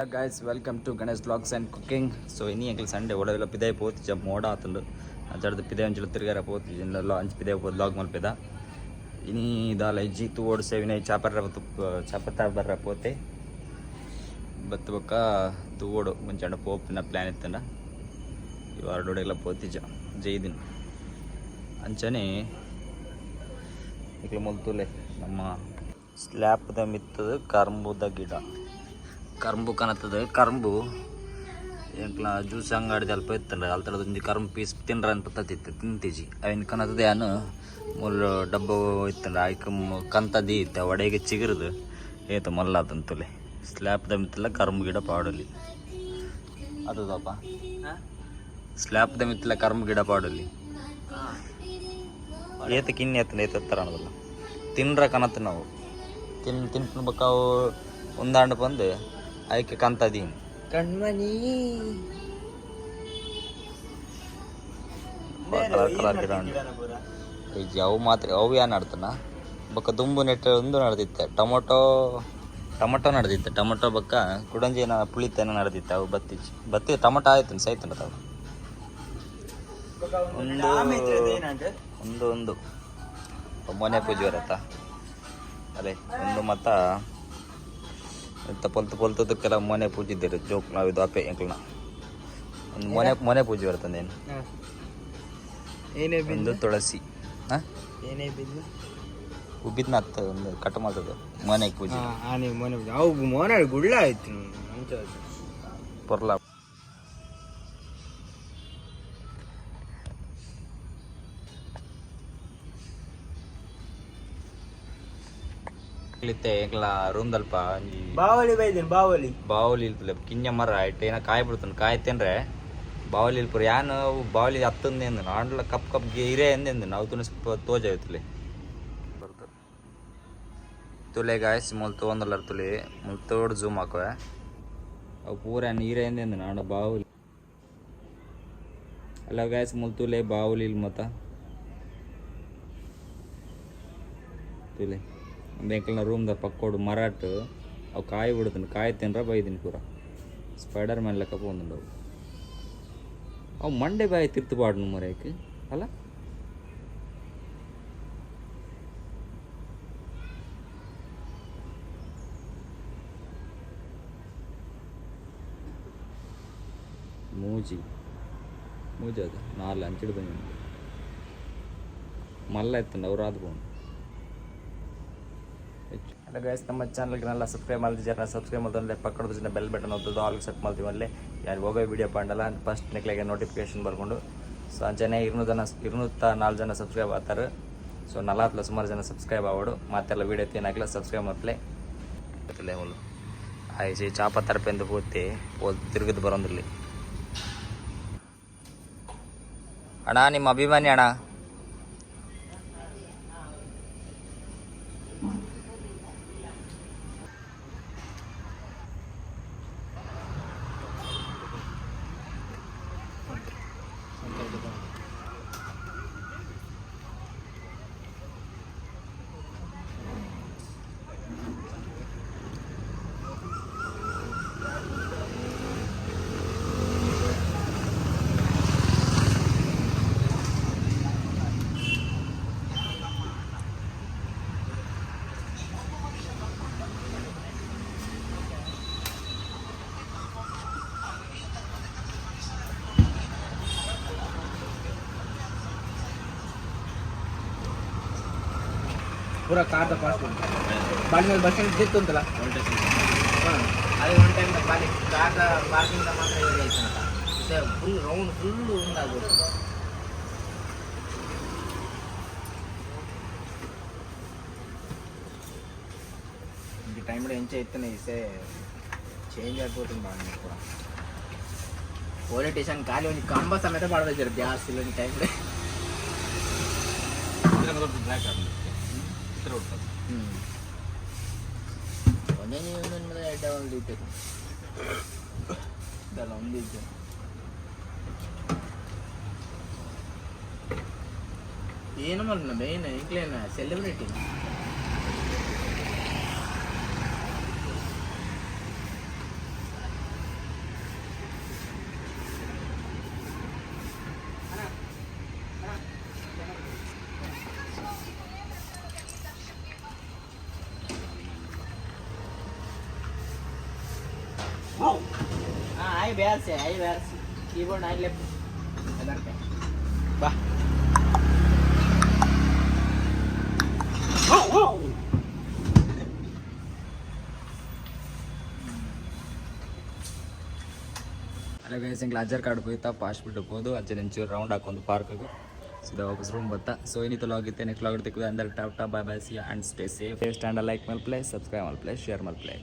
guys, welcome to Ganesh Vlogs and Cooking. So ini yang Sunday udah pidai pot jam moda atundu. Ajar the pidai anjul tirgara pot jinla launch pidai pot vlog mal pida. Ini dah lagi tu word sevina chapar barra pote. Betul baka tu word mencana pop na plan itanda. Iwar dodela potija jaidin. Anchane ikla multule ನಮ್ಮ ಸ್ಲ್ಯಾಪ್ದ ಮಿತ್ತದ ಕರಂಬುದ ಗಿಡ ಕರಂಬು ಕಾಣತ್ತದ ಕರಂಬು ಎಂಕ್ಲ juice ಅಂಗಡಿ ಅಲ್ಪ ಇತ್ತಂಡ ಅಲ್ತಡದ ಒಂಜಿ ಕರಂಬು piece ತಿನ್ರ ಅನ್ಪತ್ತಿತ್ತು ತಿಂತೀಜಿ ಅವಿನ ಕನತದ ಯಾನು ಮೂರು ಡಬ್ಬ ಇತ್ತಂಡ ಆಯ್ಕ ಕಂತದಿ ಇತ್ತ ಒಡೆಗೆ ಚಿಗುರ್ದು ಏತ ಮಲ್ಲಾದಂತುಲೆ ಸ್ಲ್ಯಾಪ್ದ ಮಿತ್ತಲ ಕರಂಬು ಗಿಡ ಪಾಡಲಿ ಅದದಪ್ಪ ಸ್ಲ್ಯಾಪ್ದ ಮಿತ್ತಲ ಕರಂಬು ಗಿಡ ಪಾಡಲಿ ಏತ ಕಿನ್ನಿ ಎತ್ತಂಡ ಏತರ ಅನ್ನೋದಲ್ಲ ತಿನ್ರ ಕನತ್ ನಾವು ತಿನ್ಬೇಕು ಒಂದಾಂಡು ಬಂದು ಆಯ್ಕೆ ಕಂತದೀನಿ ಕಣ್ಮಣಿ ಅವು ಮಾತ್ರ ಅವು ಏನು ನಡ್ತಾನ ಬಕ್ಕ ದುಂಬು ನೆಟ್ಟ ಒಂದು ನಡೆದಿತ್ತೆ ಟೊಮೊಟೊ ನಡೆದಿತ್ತೆ ಟೊಮೊಟೊ ಬಕ್ಕ ಕುಡಂಜಿ ಏನೋ ಪುಳಿತೇನೋ ನಡೆದಿತ್ತೆ ಅವು ಬತ್ತಿ ಟೊಮೊಟೊ ಆಯ್ತು ಸೈತಂಡ ಅವು ಒಂದು ಮೊನೆ ಪೂಜೆ ಬರತ್ತಾ ಅದೇ ಒಂದು ಮತ್ತ ಪೊಲ್ತದಕ್ಕೆಲ್ಲ ಮೊನೆ ಪೂಜಿದ್ದೀರಿ ಜೋಕ್ ನಾವು ಇದು ಅಪ್ಪೆ ಎಂಕ್ಲನ ಒಂದು ಮೊನೆ ಪೂಜೆ ಬರ್ತಂದೇನು ಒಂದು ತುಳಸಿ ಹಾಂ ಏನೇ ಬಿದ್ದು ಉಬ್ಬಿದ್ನ ಹತ್ತ ಒಂದು ಕಟ್ ಮಾಡ್ತದೆ ಮೊನೆ ಪೂಜೆ ಅವು ಮೊನೆ ಗುಳ್ಳ ಆಯ್ತು ಪೊರ್ಲ ರೂಮ್ ದಲ್ಪ ಬಾವಲಿ ಬೈದೇನು ಬಾವಲಿ ಇಲ್ತಲ್ಲ ಕಿಂಜ ಮರ ಆಯ್ತು ಏನೋ ಕಾಯಿ ಬಿಡ್ತಾನೆ ಕಾಯಿ ತಿನ್ರೆ ಬಾವಲಿ ಇಲ್ಪುರ ಯಾನು ಬಾವಲಿ ಹತ್ತಂದು ಎಂದ ಆಂಡ್ಲ ಕಪ್ ಹಿರೇ ಎಂದೆಂದು ನಾವು ತುಣಿಸ್ ತೋಜ ಆಯ್ತಲೆ ಬರ್ತದೆ ತುಲೆ ಗಾಯ್ಸ್ ಮುಲ್ತು ಒಂದಲ್ಲ ತುಳಿ ಮುಲ್ತೋಡ್ ಜೂಮ್ ಹಾಕವೆ ಅವು ಪೂರ ನೀರೇ ಎಂದೆಂದು ನಾಡ ಬಾವಲಿ ಅಲ್ಲ ಗಾಯ್ಸ್ ಮುಲ್ತುಲೆ ಬಾವಲಿ ಇಲ್ಲ ಮತ್ತ ತುಲೆ ಬೇಕಲ್ಲ ರೂಮ್ದಾಗ ಪಕ್ಕೋಡು ಮರಾಟ್ ಅವು ಕಾಯಿ ಬಿಡ್ತೀನಿ ಕಾಯಿ ತಿನ್ರ ಬೈದೀನಿ ಪೂರ ಸ್ಪೈಡರ್ ಮ್ಯಾನ್ ಲೆಕ್ಕ ಬಂದು ಅವು ಮಂಡೆ ಬಾಯಿ ತಿರ್ತುಪಾಡ್ನು ಮರ್ಯಾಕೆ ಅಲ್ಲ ಮೂಜಿ ಅದ 4 ಅಂಚಿಡ್ದು ಮಲ್ಲ ಎತ್ತಂಡು ಅವ್ರು ಆದ್ಕೊಂಡು ಹಲೋ ಗೈಸ್ ನಮ್ಮ ಚಾನಲ್ಗೆಲ್ಲ ಸಬ್ಸ್ಕ್ರೈಬ್ ಮಾಡಿದ್ರೆ ಸಬ್ಸ್ಕ್ರೈಬ್ ಮಾಡಿದ್ರೆ ಪಕ್ಕದ ಜನ ಬೆಲ್ ಬಟನ್ ಓದೋದು ಆಲ್ ಸೆಟ್ ಮಾಡ್ತೀವಿ ಅಲ್ಲಿ ಯಾರು ಹೋಗೋ ವೀಡಿಯೋ ಪಾಂಡಲ್ಲ ಫಸ್ಟ್ ನೆಕ್ಲೆಗೆ ನೋಟಿಫಿಕೇಶನ್ ಬರ್ಕೊಂಡು ಸೊ ಅಂಚನೆ 204 ಜನ ಸಬ್ಸ್ಕ್ರೈಬ್ ಆಗ್ತಾರೆ ಸೊ 40 ಸುಮಾರು ಜನ ಸಬ್ಸ್ಕ್ರೈಬ್ ಆಗೋಡು ಮತ್ತೆಲ್ಲ ವೀಡಿಯೋ ಏನಾಗಲ್ಲ ಸಬ್ಸ್ಕ್ರೈಬ್ ಮಾಡ್ಲೇ ಹುಲ್ಲು ಆಯ್ಸಿ ಚಾಪ ತರಪೆಂದು ಪೂರ್ತಿ ತಿರುಗಿದು ಬರೋದಿಲ್ಲಿ ಅಣ್ಣ ನಿಮ್ಮ ಅಭಿಮಾನಿ ಅಣ್ಣ पूरा कार द पास बाद में बस स्टैंड दिख उंटला అది one time Bali car the parking the మాత్రం ఏరియా ఇచ్చినట ఇదే ఫుల్ రౌండ్ ఫుల్ ఉండాలి ఈ టైంలో ఎంచే ఇత్తనే ఇస్తే చేంజ్ అయిపోతుంది బాగా కూడా పోలీస్ స్టేషన్ ఖాళీ ఉంది కంబ సಮೇತ పడదు జర గ్యాస్ ఇల్లని టైంలో ಏನು ಮಾಡಲ್ಲ ಮೇನ್ ಇಂಕ್ಲೇನ ಸೆಲೆಬ್ರಿಟಿ आई बैर से कीबोर्ड आई लेफ्ट अदर पे बा ಅಲ್ಲ ಗೈಸ್ ಹಿಂಗೆ ಅಜ್ಜರ್ ಕಾರ್ಡ್ ಹೋಯ್ತಾ ಪಾಸ್ಟ್ ಬಿಟ್ಟು ಹೋದು ಅಜ್ಜ ನೆಂಚೂರು ರೌಂಡ್ ಹಾಕೊಂಡು ಪಾರ್ಕ್ಗೆ ಸೀದಾ ವಾಪಸ್ ರೂಮ್ ಬತ್ತಾ ಸೊ ಏನಿತ್ತು ಲಾಗಿತ್ತೆ ನೆಕ್ಸ್ಟ್ ಲಾಗ್ ತೆಗೆದು ಅಂದ್ರೆ top bye bye see and stay safe stand like multiply subscribe multiply share Mal play